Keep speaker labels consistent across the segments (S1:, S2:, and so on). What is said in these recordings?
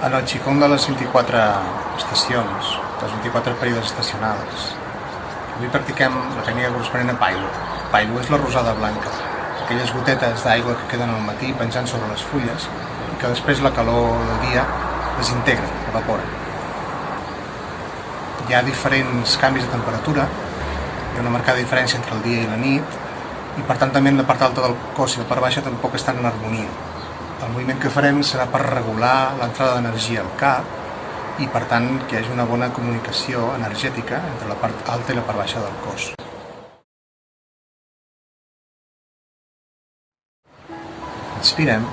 S1: En el xicón de les 24 estacions, dels 24 períodes estacionals, avui practiquem la tècnica corresponent a Pailu. Pailu és la rosada blanca, aquelles gotetes d'aigua que queden al matí penjant sobre les fulles i que després la calor del dia desintegra, evapora. Hi ha diferents canvis de temperatura, hi ha una marcada diferència entre el dia i la nit, i per tant també en la part alta del cos i la part baixa tampoc estan en harmonia. El moviment que farem serà per regular l'entrada d'energia al cap i per tant que hi hagi una bona comunicació energètica entre la part alta i la part baixa del cos. Inspirem.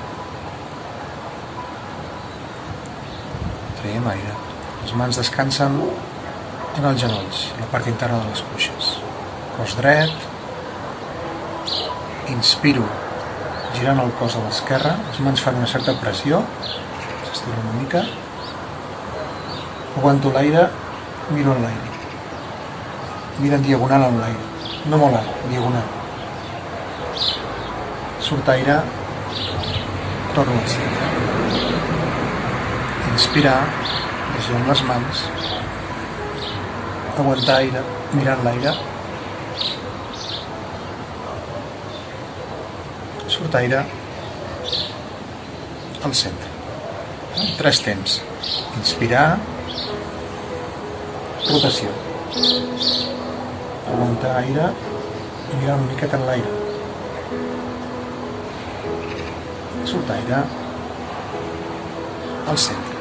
S1: Traiem aire. Les mans descansen en els genolls, la part interna de les cuixes. Cos dret. Inspiro, girant el cos a l'esquerra, les mans fan una certa pressió, s'estira una mica, aguanto l'aire, miro en l'aire, miro en diagonal en l'aire, no molt alt, diagonal. Surt aire, torno al centre. Inspirar, pressió amb les mans, aguantar aire, mirant l'aire, surt aire al centre. 3 temps. Inspirar, rotació. Aguantar aire i mirar una miqueta en l'aire. Surt aire al centre.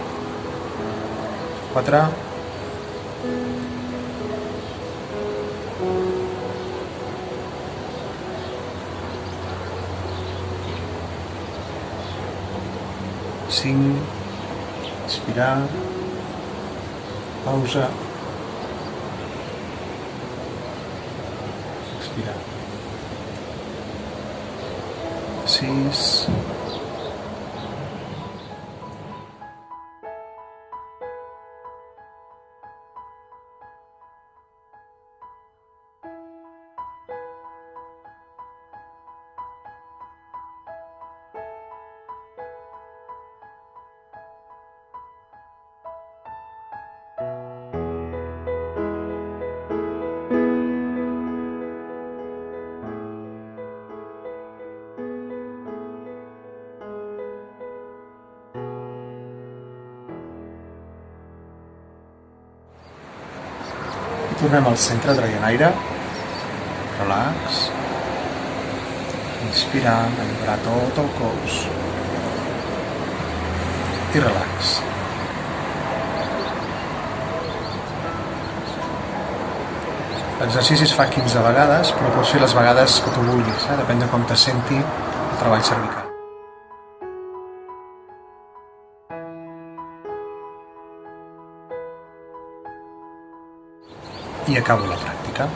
S1: 4. Inspirar, pausa, expirar. 6. Tornem al centre traient aire, relax, inspirant, alliberar tot el cos i relax. L'exercici es fa 15 vegades, però pots fer les vegades que tu vulguis, depèn de com te senti el treball cervical. I acabo la pràctica.